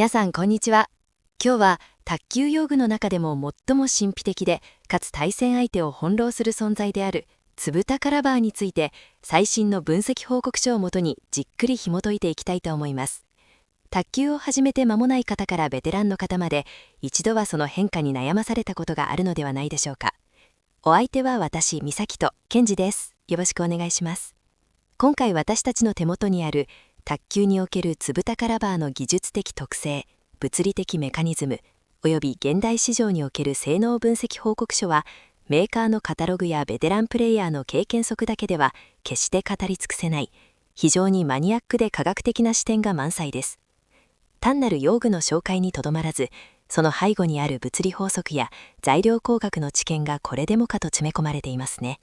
皆さんこんにちは。今日は卓球用具の中でも最も神秘的でかつ対戦相手を翻弄する存在である粒高ラバーについて最新の分析報告書をもとにじっくり紐解いていきたいと思います。卓球を始めて間もない方からベテランの方まで一度はその変化に悩まされたことがあるのではないでしょうか。お相手は私、美咲とケンジです。よろしくお願いします。今回私たちの手元にある卓球における粒高ラバーの技術的特性、物理的メカニズムおよび現代市場における性能分析報告書はメーカーのカタログやベテランプレイヤーの経験則だけでは決して語り尽くせない非常にマニアックで科学的な視点が満載です。単なる用具の紹介にとどまらず、その背後にある物理法則や材料工学の知見がこれでもかと詰め込まれていますね。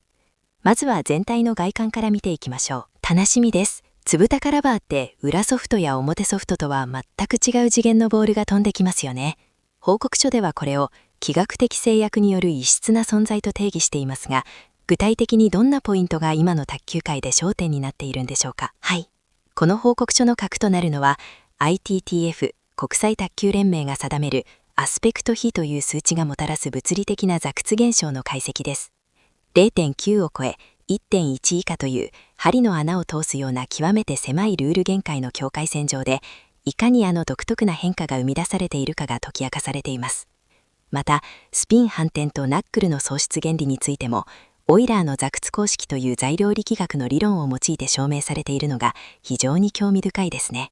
まずは全体の外観から見ていきましょう。楽しみです。粒高ラバーって裏ソフトや表ソフトとは全く違う次元のボールが飛んできますよね。報告書ではこれを気学的制約による異質な存在と定義していますが、具体的にどんなポイントが今の卓球界で焦点になっているんでしょうか。はい。この報告書の核となるのは ITTF 国際卓球連盟が定めるアスペクト比という数値がもたらす物理的な座屈現象の解析です。0.9 を超え1.1 以下という針の穴を通すような極めて狭いルール限界の境界線上でいかに独特な変化が生み出されているかが解き明かされています。またスピン反転とナックルの創出原理についてもオイラーの座屈公式という材料力学の理論を用いて証明されているのが非常に興味深いですね。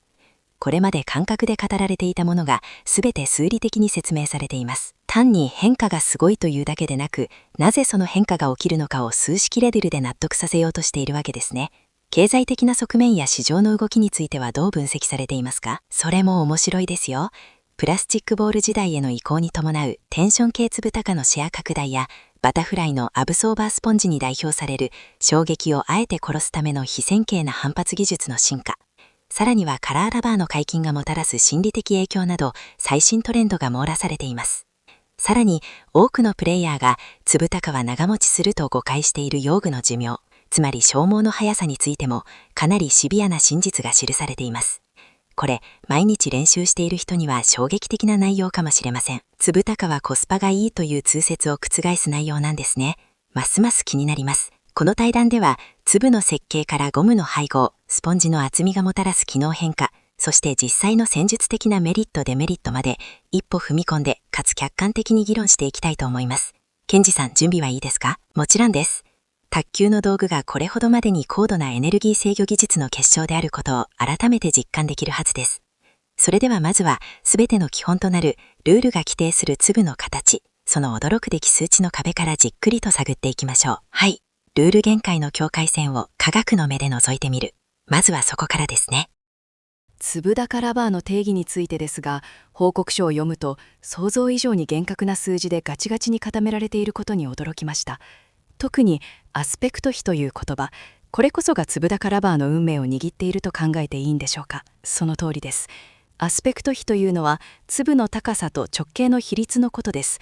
これまで感覚で語られていたものが全て数理的に説明されています。単に変化がすごいというだけでなく、なぜその変化が起きるのかを数式レベルで納得させようとしているわけですね。経済的な側面や市場の動きについてはどう分析されていますか？それも面白いですよ。プラスチックボール時代への移行に伴うテンション系粒高のシェア拡大や、バタフライのアブソーバースポンジに代表される衝撃をあえて殺すための非線形な反発技術の進化。さらにはカラーラバーの解禁がもたらす心理的影響など最新トレンドが網羅されています。さらに多くのプレイヤーが粒高は長持ちすると誤解している用具の寿命、つまり消耗の速さについてもかなりシビアな真実が記されています。これ毎日練習している人には衝撃的な内容かもしれません。粒高はコスパがいいという通説を覆す内容なんですね。ますます気になります。この対談では粒の設計からゴムの配合、スポンジの厚みがもたらす機能変化、そして実際の戦術的なメリットデメリットまで一歩踏み込んでかつ客観的に議論していきたいと思います。ケンジさん、準備はいいですか？もちろんです。卓球の道具がこれほどまでに高度なエネルギー制御技術の結晶であることを改めて実感できるはずです。それではまずは全ての基本となるルールが規定する粒の形、その驚くべき数値の壁からじっくりと探っていきましょう。はい。ルール限界の境界線を科学の目で覗いてみる。まずはそこからですね。粒高ラバーの定義についてですが、報告書を読むと想像以上に厳格な数字でガチガチに固められていることに驚きました。特にアスペクト比という言葉、これこそが粒高ラバーの運命を握っていると考えていいんでしょうか。その通りです。アスペクト比というのは粒の高さと直径の比率のことです。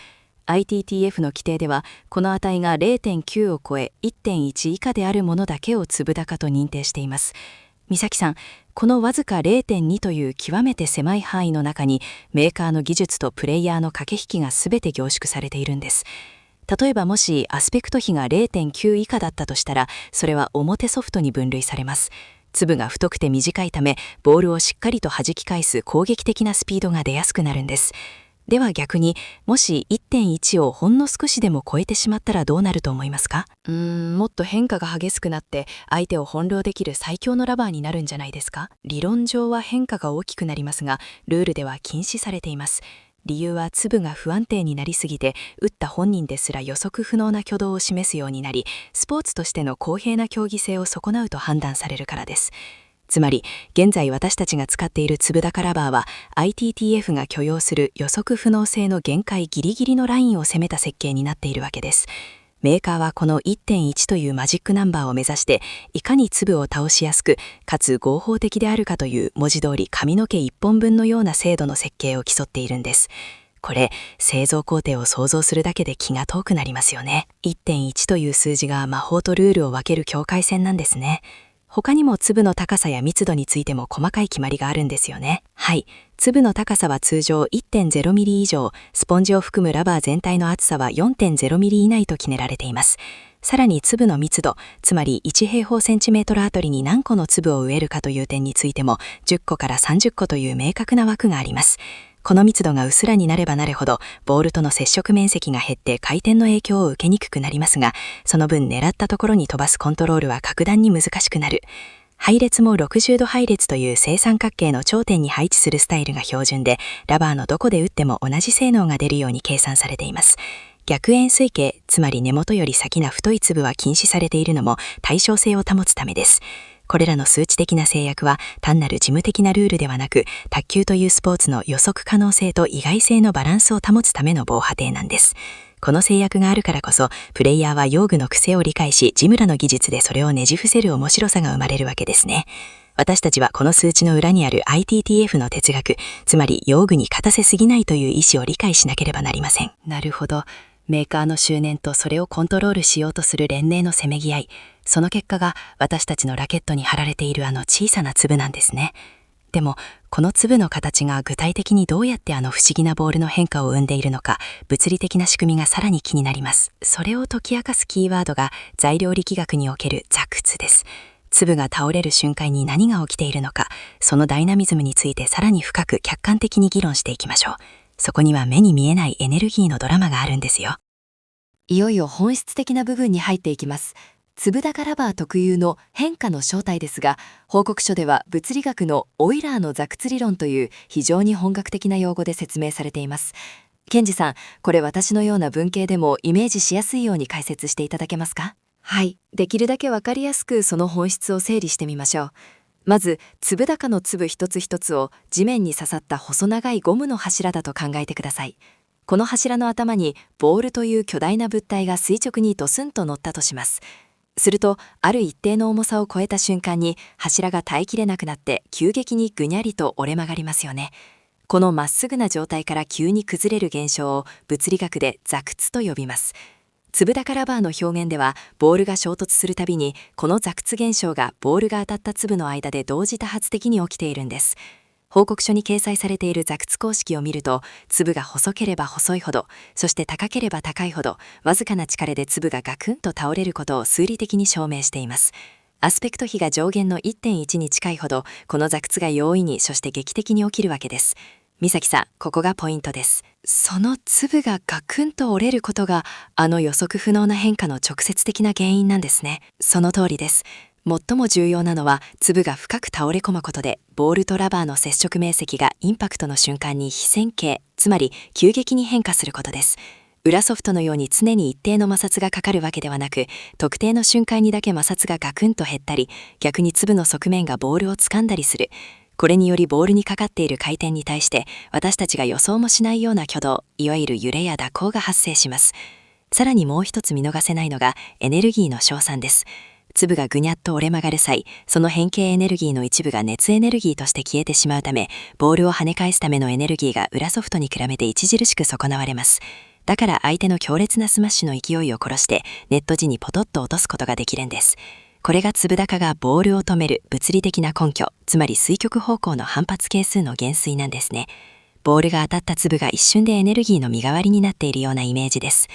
ITTF の規定ではこの値が 0.9 を超え 1.1 以下であるものだけを粒高と認定しています。美咲さん、このわずか 0.2 という極めて狭い範囲の中にメーカーの技術とプレイヤーの駆け引きが全て凝縮されているんです。例えばもしアスペクト比が 0.9 以下だったとしたら、それは表ソフトに分類されます。粒が太くて短いためボールをしっかりと弾き返す攻撃的なスピードが出やすくなるんです。では逆にもし 1.1 をほんの少しでも超えてしまったらどうなると思いますか？もっと変化が激しくなって相手を翻弄できる最強のラバーになるんじゃないですか？理論上は変化が大きくなりますが、ルールでは禁止されています。理由は粒が不安定になりすぎて打った本人ですら予測不能な挙動を示すようになり、スポーツとしての公平な競技性を損なうと判断されるからです。つまり現在私たちが使っている粒高ラバーは ITTF が許容する予測不能性の限界ギリギリのラインを攻めた設計になっているわけです。メーカーはこの 1.1 というマジックナンバーを目指していかに粒を倒しやすくかつ合法的であるかという文字通り髪の毛1本分のような精度の設計を競っているんです。これ製造工程を想像するだけで気が遠くなりますよね。 1.1 という数字が魔法とルールを分ける境界線なんですね。他にも粒の高さや密度についても細かい決まりがあるんですよね。はい。粒の高さは通常 1.0 ミリ以上、スポンジを含むラバー全体の厚さは 4.0 ミリ以内と決められています。さらに粒の密度、つまり1平方センチメートルあたりに何個の粒を植えるかという点についても10個から30個という明確な枠があります。この密度が薄らになればなるほど、ボールとの接触面積が減って回転の影響を受けにくくなりますが、その分狙ったところに飛ばすコントロールは格段に難しくなる。配列も60度配列という正三角形の頂点に配置するスタイルが標準で、ラバーのどこで打っても同じ性能が出るように計算されています。逆円錐形、つまり根元より先な太い粒は禁止されているのも対称性を保つためです。これらの数値的な制約は単なる事務的なルールではなく、卓球というスポーツの予測可能性と意外性のバランスを保つための防波堤なんです。この制約があるからこそ、プレイヤーは用具の癖を理解し、ジムラの技術でそれをねじ伏せる面白さが生まれるわけですね。私たちはこの数値の裏にある ITTF の哲学、つまり用具に勝たせすぎないという意思を理解しなければなりません。なるほど。メーカーの執念とそれをコントロールしようとする連盟のせめぎ合い、その結果が私たちのラケットに貼られているあの小さな粒なんですね。でも、この粒の形が具体的にどうやってあの不思議なボールの変化を生んでいるのか、物理的な仕組みがさらに気になります。それを解き明かすキーワードが材料力学におけるザクツです。粒が倒れる瞬間に何が起きているのか、そのダイナミズムについてさらに深く客観的に議論していきましょう。そこには目に見えないエネルギーのドラマがあるんですよ。いよいよ本質的な部分に入っていきます。粒高ラバー特有の変化の正体ですが、報告書では物理学のオイラーのザクツ理論という非常に本格的な用語で説明されています。ケンジさん、これ私のような文系でもイメージしやすいように解説していただけますか？はい、できるだけわかりやすくその本質を整理してみましょう。まず、粒高の粒一つ一つを地面に刺さった細長いゴムの柱だと考えてください。この柱の頭にボールという巨大な物体が垂直にドスンと乗ったとします。すると、ある一定の重さを超えた瞬間に柱が耐えきれなくなって急激にぐにゃりと折れ曲がりますよね。このまっすぐな状態から急に崩れる現象を物理学でザクツと呼びます。粒高ラバーの表現では、ボールが衝突するたびにこのザクツ現象がボールが当たった粒の間で同時多発的に起きているんです。報告書に掲載されているザクツ公式を見ると、粒が細ければ細いほど、そして高ければ高いほど、わずかな力で粒がガクンと倒れることを数理的に証明しています。アスペクト比が上限の 1.1 に近いほど、このザクツが容易にそして劇的に起きるわけです。美咲さん、ここがポイントです。その粒がガクンと折れることが、あの予測不能な変化の直接的な原因なんですね。その通りです。最も重要なのは、粒が深く倒れ込むことで、ボールとラバーの接触面積がインパクトの瞬間に非線形、つまり急激に変化することです。裏ソフトのように常に一定の摩擦がかかるわけではなく、特定の瞬間にだけ摩擦がガクンと減ったり、逆に粒の側面がボールを掴んだりする。これによりボールにかかっている回転に対して、私たちが予想もしないような挙動、いわゆる揺れや蛇行が発生します。さらにもう一つ見逃せないのが、エネルギーの消散です。粒がぐにゃっと折れ曲がる際、その変形エネルギーの一部が熱エネルギーとして消えてしまうため、ボールを跳ね返すためのエネルギーが裏ソフトに比べて著しく損なわれます。だから相手の強烈なスマッシュの勢いを殺して、ネット時にポトッと落とすことができるんです。これが粒高がボールを止める物理的な根拠、つまり垂直方向の反発係数の減衰なんですね。ボールが当たった粒が一瞬でエネルギーの身代わりになっているようなイメージです。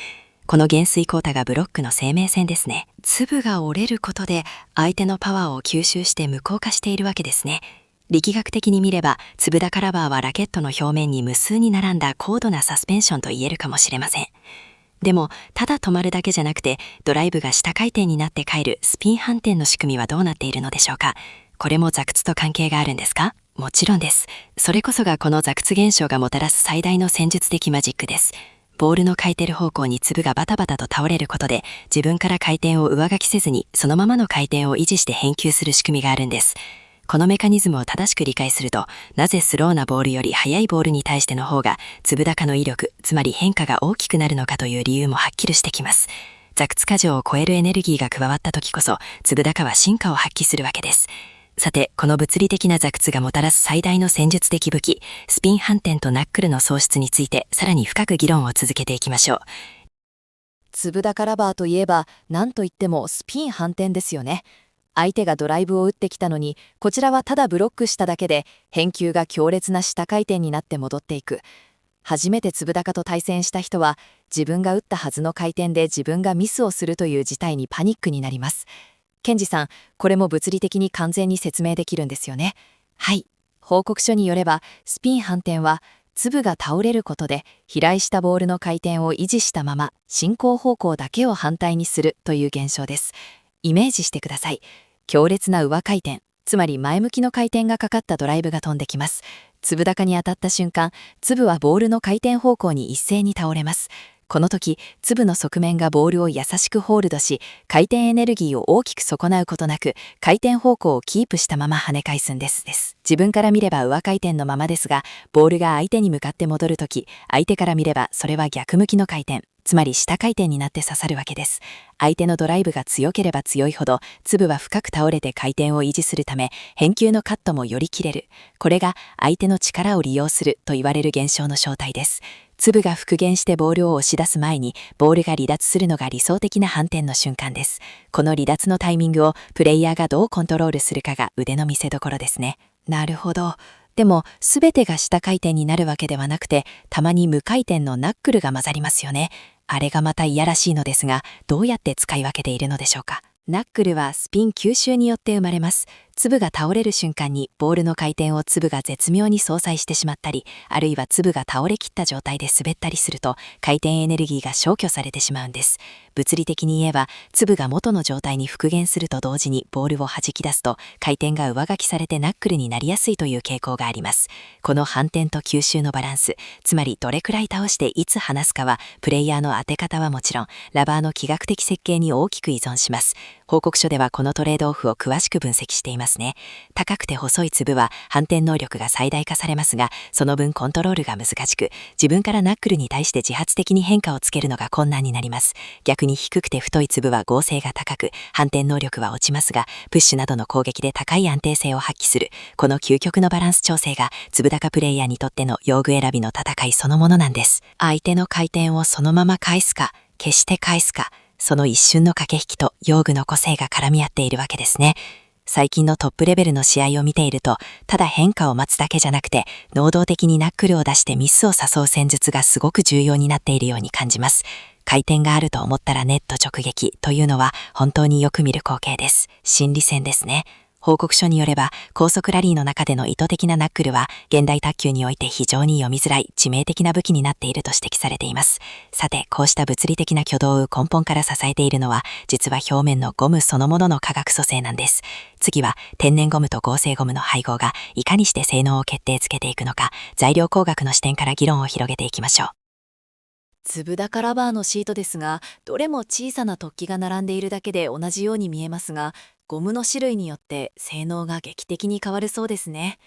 この減衰効果がブロックの生命線ですね。粒が折れることで相手のパワーを吸収して無効化しているわけですね。力学的に見れば、粒高ラバーはラケットの表面に無数に並んだ高度なサスペンションと言えるかもしれません。でも、ただ止まるだけじゃなくて、ドライブが下回転になって帰るスピン反転の仕組みはどうなっているのでしょうか。これもザクツと関係があるんですか？もちろんです。それこそがこのザクツ現象がもたらす最大の戦術的マジックです。ボールの回転方向に粒がバタバタと倒れることで、自分から回転を上書きせずに、そのままの回転を維持して返球する仕組みがあるんです。このメカニズムを正しく理解すると、なぜスローなボールより速いボールに対しての方が、粒高の威力、つまり変化が大きくなるのかという理由もはっきりしてきます。ザクツ過剰を超えるエネルギーが加わった時こそ、粒高は進化を発揮するわけです。さて、この物理的なザクツがもたらす最大の戦術的武器、スピン反転とナックルの喪失について、さらに深く議論を続けていきましょう。粒高ラバーといえば、何といってもスピン反転ですよね。相手がドライブを打ってきたのに、こちらはただブロックしただけで、返球が強烈な下回転になって戻っていく。初めて粒高と対戦した人は、自分が打ったはずの回転で自分がミスをするという事態にパニックになります。ケンジさん、これも物理的に完全に説明できるんですよね。はい。報告書によれば、スピン反転は、粒が倒れることで飛来したボールの回転を維持したまま進行方向だけを反対にするという現象です。イメージしてください。強烈な上回転、つまり前向きの回転がかかったドライブが飛んできます。粒高に当たった瞬間、粒はボールの回転方向に一斉に倒れます。この時、粒の側面がボールを優しくホールドし、回転エネルギーを大きく損なうことなく、回転方向をキープしたまま跳ね返すんです。自分から見れば上回転のままですが、ボールが相手に向かって戻る時、相手から見ればそれは逆向きの回転、つまり下回転になって刺さるわけです。相手のドライブが強ければ強いほど、粒は深く倒れて回転を維持するため、返球のカットもより切れる。これが相手の力を利用すると言われる現象の正体です。粒が復元してボールを押し出す前に、ボールが離脱するのが理想的な反転の瞬間です。この離脱のタイミングをプレイヤーがどうコントロールするかが腕の見せ所ですね。なるほど。でも、すべてが下回転になるわけではなくて、たまに無回転のナックルが混ざりますよね。あれがまたいやらしいのですが、どうやって使い分けているのでしょうか。ナックルはスピン吸収によって生まれます。粒が倒れる瞬間にボールの回転を粒が絶妙に相殺してしまったり、あるいは粒が倒れきった状態で滑ったりすると、回転エネルギーが消去されてしまうんです。物理的に言えば、粒が元の状態に復元すると同時にボールを弾き出すと、回転が上書きされてナックルになりやすいという傾向があります。この反転と吸収のバランス、つまりどれくらい倒していつ離すかは、プレイヤーの当て方はもちろん、ラバーの気学的設計に大きく依存します。報告書ではこのトレードオフを詳しく分析していますね。高くて細い粒は反転能力が最大化されますが、その分コントロールが難しく、自分からナックルに対して自発的に変化をつけるのが困難になります。逆に低くて太い粒は合成が高く、反転能力は落ちますが、プッシュなどの攻撃で高い安定性を発揮する。この究極のバランス調整が、粒高プレイヤーにとっての用具選びの戦いそのものなんです。相手の回転をそのまま返すか、決して返すか、その一瞬の駆け引きと用具の個性が絡み合っているわけですね。最近のトップレベルの試合を見ていると、ただ変化を待つだけじゃなくて、能動的にナックルを出してミスを誘う戦術がすごく重要になっているように感じます。回転があると思ったらネット直撃というのは本当によく見る光景です。心理戦ですね。報告書によれば、高速ラリーの中での意図的なナックルは、現代卓球において非常に読みづらい致命的な武器になっていると指摘されています。さて、こうした物理的な挙動を根本から支えているのは、実は表面のゴムそのものの化学組成なんです。次は、天然ゴムと合成ゴムの配合が、いかにして性能を決定づけていくのか、材料工学の視点から議論を広げていきましょう。粒高ラバーのシートですが、どれも小さな突起が並んでいるだけで同じように見えますが、ゴムの種類によって性能が劇的に変わるそうですね。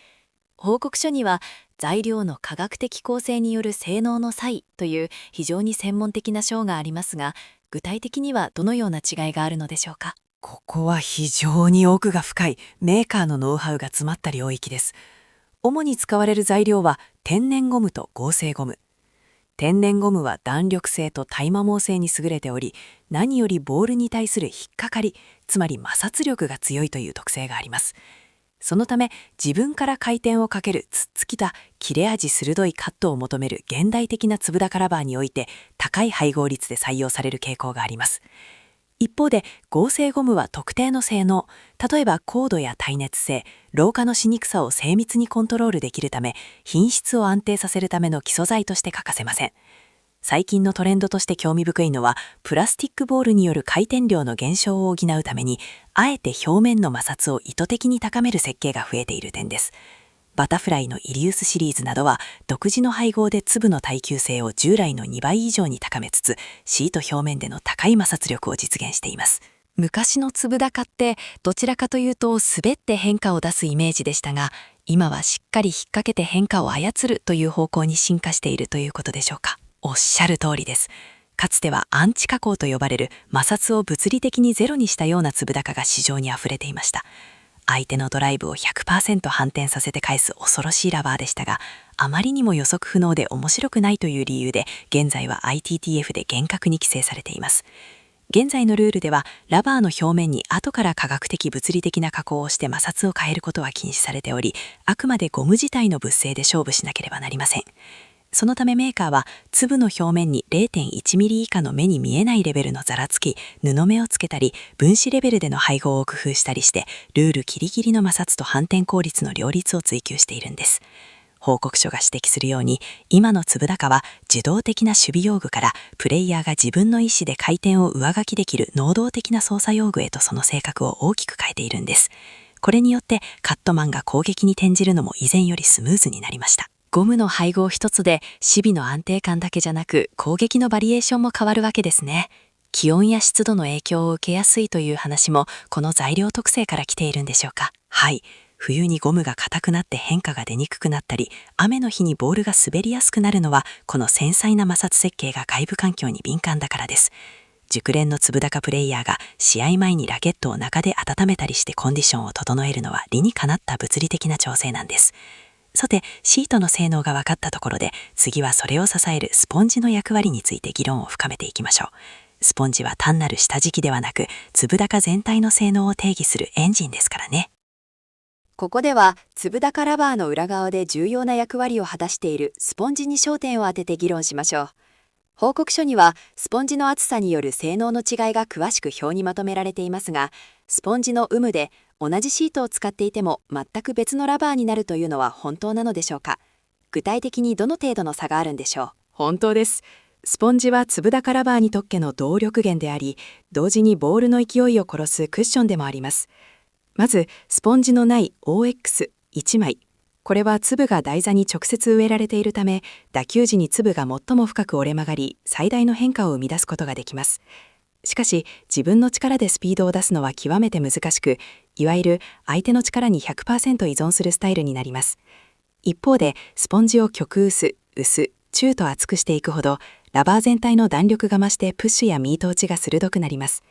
報告書には、材料の化学的構成による性能の差異という非常に専門的な章がありますが、具体的にはどのような違いがあるのでしょうか。ここは非常に奥が深いメーカーのノウハウが詰まった領域です。主に使われる材料は天然ゴムと合成ゴム。天然ゴムは弾力性と耐摩耗性に優れており、何よりボールに対する引っかかり、つまり摩擦力が強いという特性があります。そのため、自分から回転をかけるつっつきた切れ味鋭いカットを求める現代的な粒高ラバーにおいて高い配合率で採用される傾向があります。一方で合成ゴムは特定の性能、例えば硬度や耐熱性、老化のしにくさを精密にコントロールできるため、品質を安定させるための基礎材として欠かせません。最近のトレンドとして興味深いのは、プラスティックボールによる回転量の減少を補うために、あえて表面の摩擦を意図的に高める設計が増えている点です。バタフライのイリウスシリーズなどは、独自の配合で粒の耐久性を従来の2倍以上に高めつつ、シート表面での高い摩擦力を実現しています。昔の粒高ってどちらかというと滑って変化を出すイメージでしたが、今はしっかり引っ掛けて変化を操るという方向に進化しているということでしょうか。おっしゃる通りです。かつてはアンチ加工と呼ばれる摩擦を物理的にゼロにしたような粒高が市場にあふれていました。相手のドライブを 100% 反転させて返す恐ろしいラバーでしたが、あまりにも予測不能で面白くないという理由で、現在は ITTF で厳格に規制されています。現在のルールでは、ラバーの表面に後から科学的物理的な加工をして摩擦を変えることは禁止されており、あくまでゴム自体の物性で勝負しなければなりません。そのためメーカーは、粒の表面に 0.1 ミリ以下の目に見えないレベルのざらつき、布目をつけたり、分子レベルでの配合を工夫したりして、ルールギリギリの摩擦と反転効率の両立を追求しているんです。報告書が指摘するように、今の粒高は受動的な守備用具から、プレイヤーが自分の意思で回転を上書きできる能動的な操作用具へとその性格を大きく変えているんです。これによってカットマンが攻撃に転じるのも以前よりスムーズになりました。ゴムの配合一つで守備の安定感だけじゃなく攻撃のバリエーションも変わるわけですね。気温や湿度の影響を受けやすいという話もこの材料特性から来ているんでしょうか。はい。冬にゴムが硬くなって変化が出にくくなったり、雨の日にボールが滑りやすくなるのは、この繊細な摩擦設計が外部環境に敏感だからです。熟練の粒高プレイヤーが試合前にラケットを中で温めたりしてコンディションを整えるのは理にかなった物理的な調整なんです。さて、シートの性能が分かったところで、次はそれを支えるスポンジの役割について議論を深めていきましょう。スポンジは単なる下敷きではなく、粒高全体の性能を定義するエンジンですからね。ここでは粒高ラバーの裏側で重要な役割を果たしているスポンジに焦点を当てて議論しましょう。報告書にはスポンジの厚さによる性能の違いが詳しく表にまとめられていますが、スポンジの有無で同じシートを使っていても全く別のラバーになるというのは本当なのでしょうか。具体的にどの程度の差があるんでしょう。本当です。スポンジは粒高ラバーにとっての動力源であり、同時にボールの勢いを殺すクッションでもあります。まず、スポンジのない OX1 枚。これは粒が台座に直接植えられているため、打球時に粒が最も深く折れ曲がり、最大の変化を生み出すことができます。しかし、自分の力でスピードを出すのは極めて難しく、いわゆる相手の力に 100% 依存するスタイルになります。一方で、スポンジを極薄、薄、中と厚くしていくほど、ラバー全体の弾力が増してプッシュやミート打ちが鋭くなります。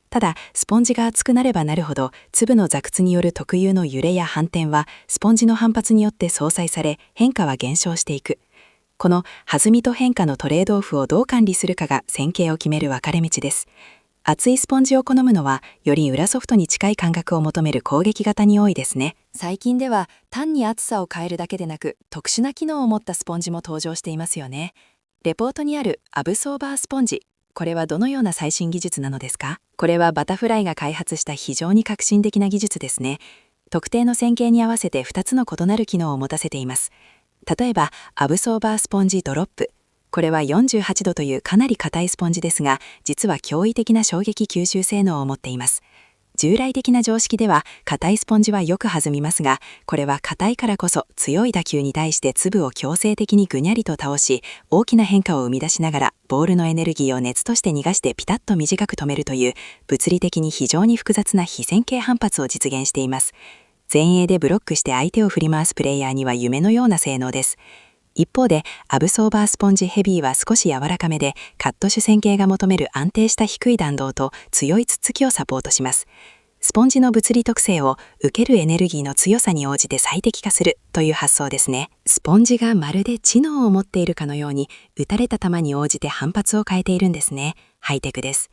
ただ、スポンジが厚くなればなるほど、粒の座屈による特有の揺れや反転は、スポンジの反発によって相殺され、変化は減少していく。この弾みと変化のトレードオフをどう管理するかが線形を決める分かれ道です。厚いスポンジを好むのは、より裏ソフトに近い感覚を求める攻撃型に多いですね。最近では単に厚さを変えるだけでなく、特殊な機能を持ったスポンジも登場していますよね。レポートにあるアブソーバースポンジ。これはどのような最新技術なのですか？これはバタフライが開発した非常に革新的な技術ですね。特定の線形に合わせて2つの異なる機能を持たせています。例えば、アブソーバースポンジドロップ。これは48度というかなり硬いスポンジですが、実は驚異的な衝撃吸収性能を持っています。従来的な常識では硬いスポンジはよく弾みますが、これは硬いからこそ強い打球に対して粒を強制的にぐにゃりと倒し、大きな変化を生み出しながらボールのエネルギーを熱として逃がしてピタッと短く止めるという物理的に非常に複雑な非線形反発を実現しています。前衛でブロックして相手を振り回すプレイヤーには夢のような性能です。一方で、アブソーバースポンジヘビーは少し柔らかめで、カット種線形が求める安定した低い弾道と強いつっつきをサポートします。スポンジの物理特性を受けるエネルギーの強さに応じて最適化するという発想ですね。スポンジがまるで知能を持っているかのように、打たれた球に応じて反発を変えているんですね。ハイテクです。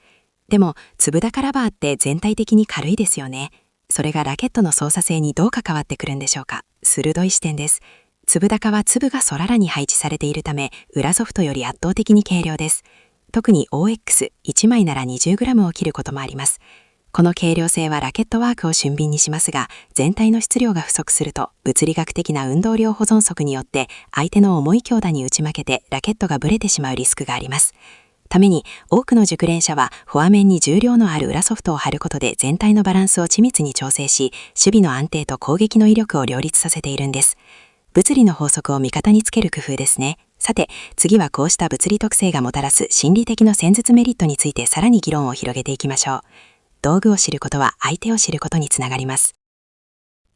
でも、粒高ラバーって全体的に軽いですよね。それがラケットの操作性にどう関わってくるんでしょうか。鋭い視点です。粒高は粒がそららに配置されているため、裏ソフトより圧倒的に軽量です。特に OX1 枚なら 20g を切ることもあります。この軽量性はラケットワークを俊敏にしますが、全体の質量が不足すると、物理学的な運動量保存則によって相手の重い強打に打ち負けてラケットがブレてしまうリスクがあります。ために、多くの熟練者はフォア面に重量のある裏ソフトを貼ることで全体のバランスを緻密に調整し、守備の安定と攻撃の威力を両立させているんです。物理の法則を味方につける工夫ですね。さて、次はこうした物理特性がもたらす心理的な戦術メリットについてさらに議論を広げていきましょう。道具を知ることは相手を知ることにつながります。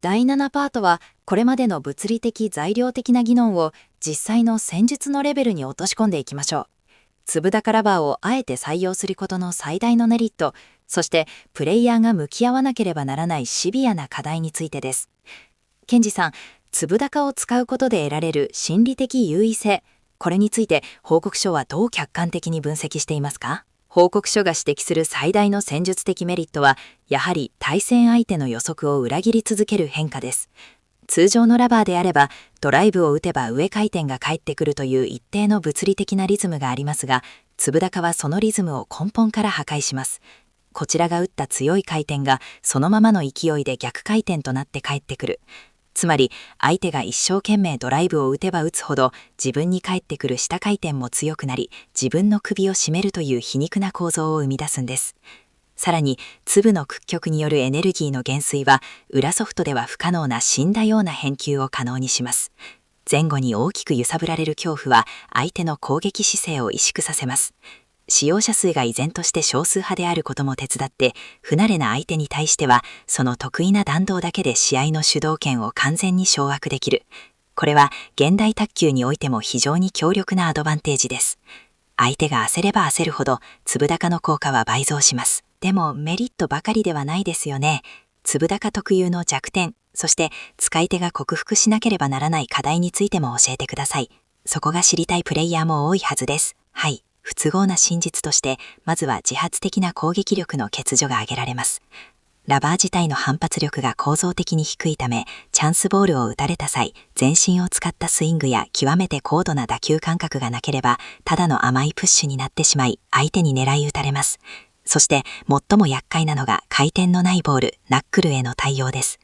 第7パートは、これまでの物理的材料的な技能を実際の戦術のレベルに落とし込んでいきましょう。粒高ラバーをあえて採用することの最大のメリット、そしてプレイヤーが向き合わなければならないシビアな課題についてです。ケンジさん、粒高を使うことで得られる心理的優位性、これについて報告書はどう客観的に分析していますか？報告書が指摘する最大の戦術的メリットは、やはり対戦相手の予測を裏切り続ける変化です。通常のラバーであれば、ドライブを打てば上回転が返ってくるという一定の物理的なリズムがありますが、粒高はそのリズムを根本から破壊します。こちらが打った強い回転がそのままの勢いで逆回転となって返ってくる。つまり相手が一生懸命ドライブを打てば打つほど自分に返ってくる下回転も強くなり、自分の首を絞めるという皮肉な構造を生み出すんです。さらに粒の屈曲によるエネルギーの減衰は裏ソフトでは不可能な死んだような返球を可能にします。前後に大きく揺さぶられる恐怖は相手の攻撃姿勢を萎縮させます。使用者数が依然として少数派であることも手伝って、不慣れな相手に対してはその得意な弾道だけで試合の主導権を完全に掌握できる。これは現代卓球においても非常に強力なアドバンテージです。相手が焦れば焦るほど粒高の効果は倍増します。でもメリットばかりではないですよね。粒高特有の弱点、そして使い手が克服しなければならない課題についても教えてください。そこが知りたいプレイヤーも多いはずです。はい。不都合な真実として、まずは自発的な攻撃力の欠如が挙げられます。ラバー自体の反発力が構造的に低いため、チャンスボールを打たれた際、全身を使ったスイングや極めて高度な打球感覚がなければ、ただの甘いプッシュになってしまい、相手に狙い撃たれます。そして、最も厄介なのが回転のないボール、ナックルへの対応です。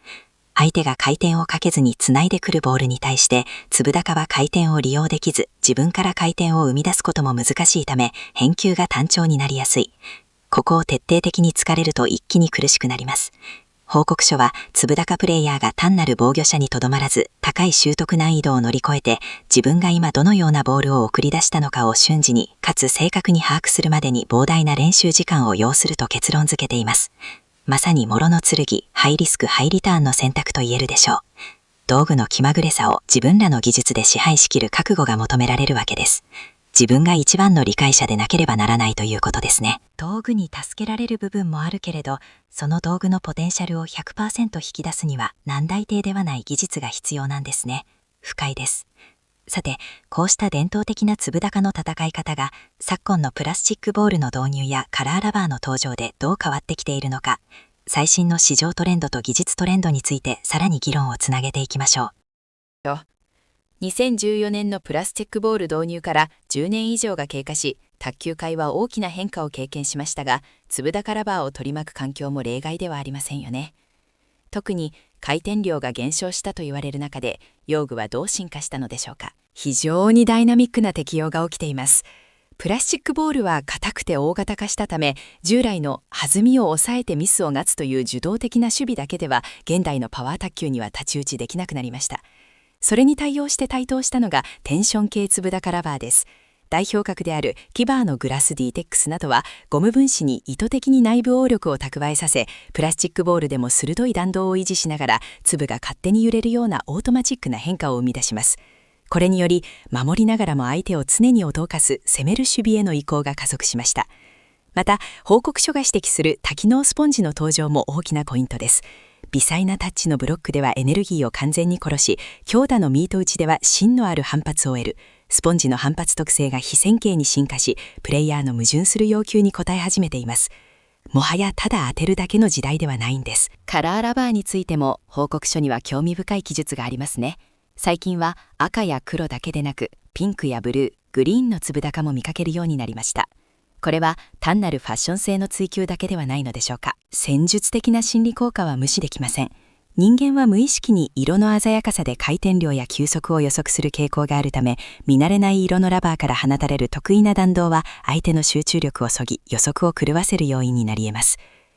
相手が回転をかけずに繋いでくるボールに対して、粒高は回転を利用できず、自分から回転を生み出すことも難しいため、返球が単調になりやすい。ここを徹底的に突かれると一気に苦しくなります。報告書は、粒高プレイヤーが単なる防御者にとどまらず、高い習得難易度を乗り越えて、自分が今どのようなボールを送り出したのかを瞬時に、かつ正確に把握するまでに膨大な練習時間を要すると結論付けています。まさに諸の剣、ハイリスクハイリターンの選択と言えるでしょう。道具の気まぐれさを自分らの技術で支配しきる覚悟が求められるわけです。自分が一番の理解者でなければならないということですね。道具に助けられる部分もあるけれど、その道具のポテンシャルを 100% 引き出すには難題定ではない技術が必要なんですね。深いです。さて、こうした伝統的な粒高の戦い方が、昨今のプラスチックボールの導入やカラーラバーの登場でどう変わってきているのか、最新の市場トレンドと技術トレンドについてさらに議論をつなげていきましょう。2014年のプラスチックボール導入から10年以上が経過し、卓球界は大きな変化を経験しましたが、粒高ラバーを取り巻く環境も例外ではありませんよね。特に回転量が減少したと言われる中で、用具はどう進化したのでしょうか。非常にダイナミックな適用が起きています。プラスチックボールは硬くて大型化したため、従来の弾みを抑えてミスを待つという受動的な守備だけでは、現代のパワー卓球には太刀打ちできなくなりました。それに対応して台頭したのがテンション系粒高ラバーです。代表格であるキバーのグラス D-TEX などはゴム分子に意図的に内部応力を蓄えさせ、プラスチックボールでも鋭い弾道を維持しながら粒が勝手に揺れるようなオートマチックな変化を生み出します。これにより守りながらも相手を常に脅かす攻める守備への移行が加速しました。また報告書が指摘する多機能スポンジの登場も大きなポイントです。微細なタッチのブロックではエネルギーを完全に殺し、強打のミート打ちでは芯のある反発を得る。スポンジの反発特性が非線形に進化し、プレイヤーの矛盾する要求に応え始めています。もはやただ当てるだけの時代ではないんです。カラーラバーについても報告書には興味深い記述がありますね。最近は赤や黒だけでなく、ピンクやブルー、グリーンの粒高も見かけるようになりました。これは単なるファッション性の追求だけではないのでしょうか。戦術的な心理効果は無視できません。人間は無意識に色の鮮やかさで回転量や球速を予測する傾向があるため、見慣れない色のラバーから放たれる得意な弾道は相手の集中力をそぎ、予測を狂わせる要因になり得ます。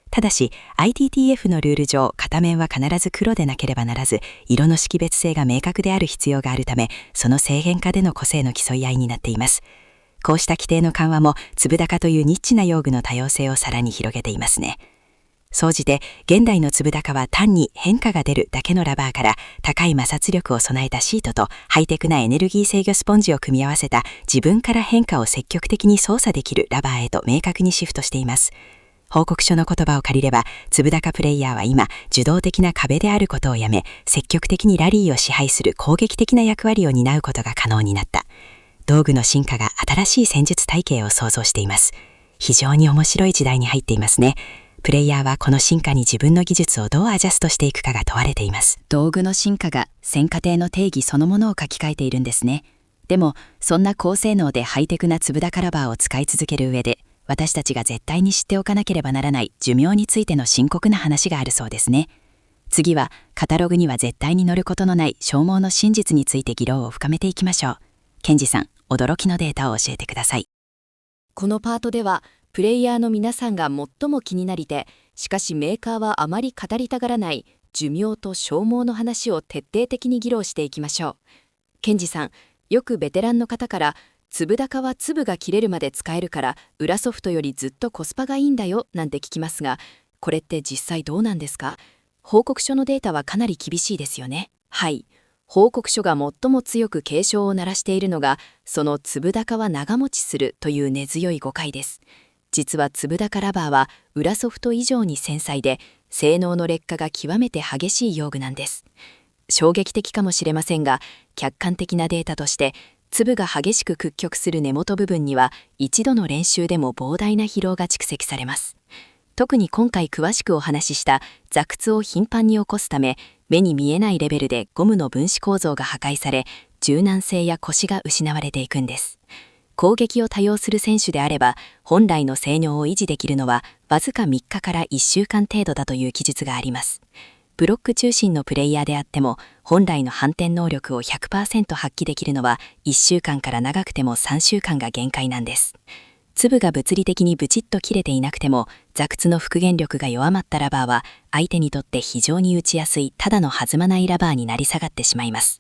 ただし ITTF のルール上、片面は必ず黒でなければならず、色の識別性が明確である必要があるため、その制限下での個性の競い合いになっています。こうした規定の緩和も粒高というニッチな用具の多様性をさらに広げていますね。総じて現代の粒高は単に変化が出るだけのラバーから、高い摩擦力を備えたシートとハイテクなエネルギー制御スポンジを組み合わせた自分から変化を積極的に操作できるラバーへと明確にシフトしています。報告書の言葉を借りれば、粒高プレイヤーは今受動的な壁であることをやめ、積極的にラリーを支配する攻撃的な役割を担うことが可能になった。道具の進化が新しい戦術体系を創造しています。非常に面白い時代に入っていますね。プレイヤーはこの進化に自分の技術をどうアジャストしていくかが問われています。道具の進化が戦果艇の定義そのものを書き換えているんですね。でも、そんな高性能でハイテクな粒高ラバーを使い続ける上で、私たちが絶対に知っておかなければならない寿命についての深刻な話があるそうですね。次は、カタログには絶対に載ることのない消耗の真実について議論を深めていきましょう。ケンジさん、驚きのデータを教えてください。このパートでは、プレイヤーの皆さんが最も気になりて、しかしメーカーはあまり語りたがらない寿命と消耗の話を徹底的に議論していきましょう。ケンジさん、よくベテランの方から、粒高は粒が切れるまで使えるから、裏ソフトよりずっとコスパがいいんだよ、なんて聞きますが、これって実際どうなんですか？報告書のデータはかなり厳しいですよね。はい。報告書が最も強く警鐘を鳴らしているのが、その粒高は長持ちするという根強い誤解です。実は粒高ラバーは裏ソフト以上に繊細で、性能の劣化が極めて激しい用具なんです。衝撃的かもしれませんが、客観的なデータとして、粒が激しく屈曲する根元部分には、一度の練習でも膨大な疲労が蓄積されます。特に今回詳しくお話しした座屈を頻繁に起こすため、目に見えないレベルでゴムの分子構造が破壊され、柔軟性やコシが失われていくんです。攻撃を多用する選手であれば、本来の性能を維持できるのはわずか3日から1週間程度だという記述があります。ブロック中心のプレイヤーであっても、本来の反転能力を 100% 発揮できるのは1週間から長くても3週間が限界なんです。粒が物理的にブチッと切れていなくても、座屈の復元力が弱まったラバーは、相手にとって非常に打ちやすいただの弾まないラバーになり下がってしまいます。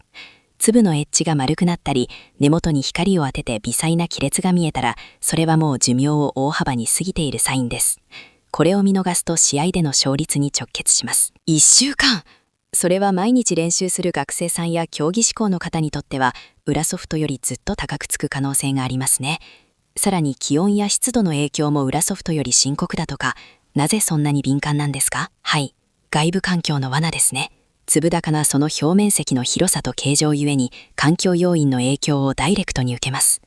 粒のエッジが丸くなったり、根元に光を当てて微細な亀裂が見えたら、それはもう寿命を大幅に過ぎているサインです。これを見逃すと試合での勝率に直結します。1週間！それは毎日練習する学生さんや競技志向の方にとっては、裏ソフトよりずっと高くつく可能性がありますね。さらに気温や湿度の影響も裏ソフトより深刻だとか、なぜそんなに敏感なんですか？はい、外部環境の罠ですね。粒高なその表面積の広さと形状ゆえに、環境要因の影響をダイレクトに受けます。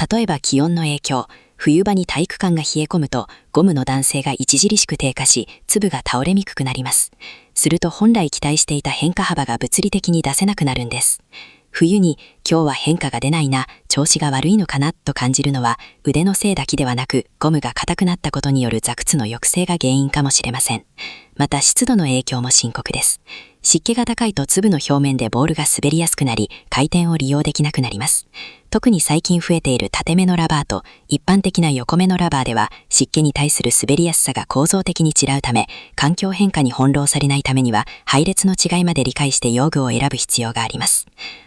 例えば気温の影響、冬場に体育館が冷え込むと、ゴムの弾性が著しく低下し、粒が倒れにくくなります。すると本来期待していた変化幅が物理的に出せなくなるんです。冬に今日は変化が出ないな、調子が悪いのかなと感じるのは腕のせいだけではなく、ゴムが硬くなったことによる座屈の抑制が原因かもしれません。また湿度の影響も深刻です。湿気が高いと粒の表面でボールが滑りやすくなり、回転を利用できなくなります。特に最近増えている縦目のラバーと一般的な横目のラバーでは、湿気に対する滑りやすさが構造的に違うため、環境変化に翻弄されないためには、配列の違いまで理解して用具を選ぶ必要があります。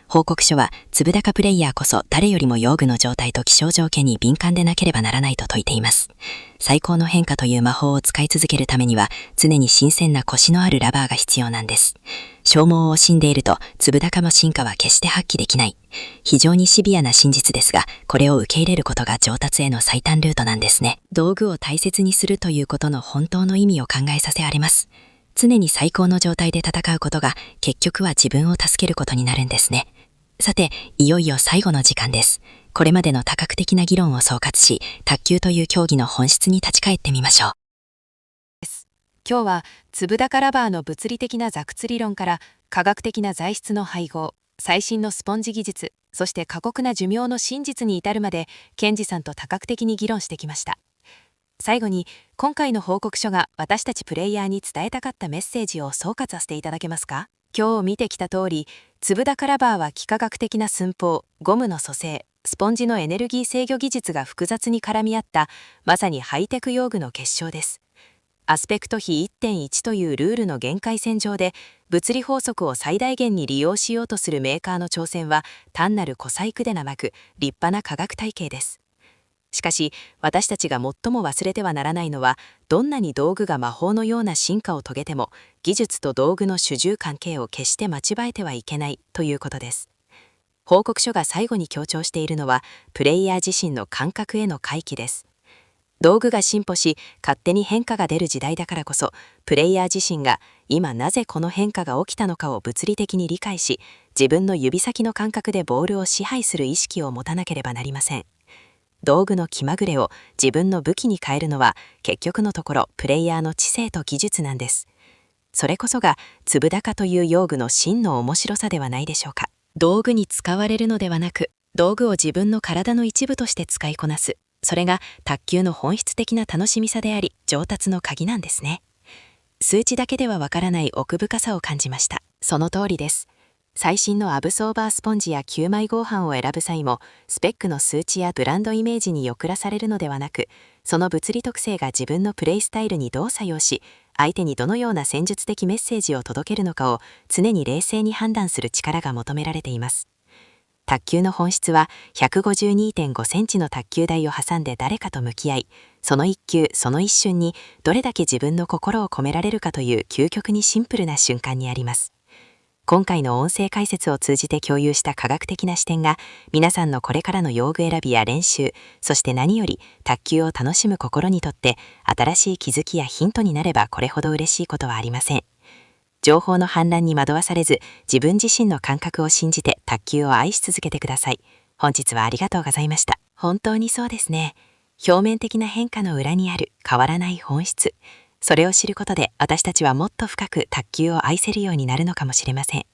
報告書は、粒高プレイヤーこそ誰よりも用具の状態と気象条件に敏感でなければならないと説いています。最高の変化という魔法を使い続けるためには、常に新鮮なコシのあるラバーが必要なんです。消耗を惜しんでいると、粒高の進化は決して発揮できない。非常にシビアな真実ですが、これを受け入れることが上達への最短ルートなんですね。道具を大切にするということの本当の意味を考えさせられます。常に最高の状態で戦うことが、結局は自分を助けることになるんですね。さて、いよいよ最後の時間です。これまでの多角的な議論を総括し、卓球という競技の本質に立ち返ってみましょう。今日は粒高ラバーの物理的な座屈理論から科学的な材質の配合、最新のスポンジ技術、そして過酷な寿命の真実に至るまで、ケンジさんと多角的に議論してきました。最後に、今回の報告書が私たちプレイヤーに伝えたかったメッセージを総括させていただけますか？今日見てきた通り、粒高ラバーは幾何学的な寸法、ゴムの組成、スポンジのエネルギー制御技術が複雑に絡み合った、まさにハイテク用具の結晶です。アスペクト比 1.1 というルールの限界線上で、物理法則を最大限に利用しようとするメーカーの挑戦は、単なる小細工でなく、立派な科学体系です。しかし、私たちが最も忘れてはならないのは、どんなに道具が魔法のような進化を遂げても、技術と道具の主従関係を決して間違えてはいけないということです。報告書が最後に強調しているのは、プレイヤー自身の感覚への回帰です。道具が進歩し、勝手に変化が出る時代だからこそ、プレイヤー自身が今なぜこの変化が起きたのかを物理的に理解し、自分の指先の感覚でボールを支配する意識を持たなければなりません。道具の気まぐれを自分の武器に変えるのは結局のところプレイヤーの知性と技術なんです。それこそが粒高という用具の真の面白さではないでしょうか。道具に使われるのではなく、道具を自分の体の一部として使いこなす。それが卓球の本質的な楽しみさであり、上達の鍵なんですね。数値だけではわからない奥深さを感じました。その通りです。最新のアブソーバースポンジや9枚合板を選ぶ際も、スペックの数値やブランドイメージに抑らされるのではなく、その物理特性が自分のプレイスタイルにどう作用し、相手にどのような戦術的メッセージを届けるのかを常に冷静に判断する力が求められています。卓球の本質は 152.5 センチの卓球台を挟んで誰かと向き合い、その一球その一瞬にどれだけ自分の心を込められるかという究極にシンプルな瞬間にあります。今回の音声解説を通じて共有した科学的な視点が皆さんのこれからの用具選びや練習、そして何より卓球を楽しむ心にとって新しい気づきやヒントになればこれほど嬉しいことはありません。情報の氾濫に惑わされず、自分自身の感覚を信じて卓球を愛し続けてください。本日はありがとうございました。本当にそうですね。表面的な変化の裏にある変わらない本質。それを知ることで私たちはもっと深く卓球を愛せるようになるのかもしれません。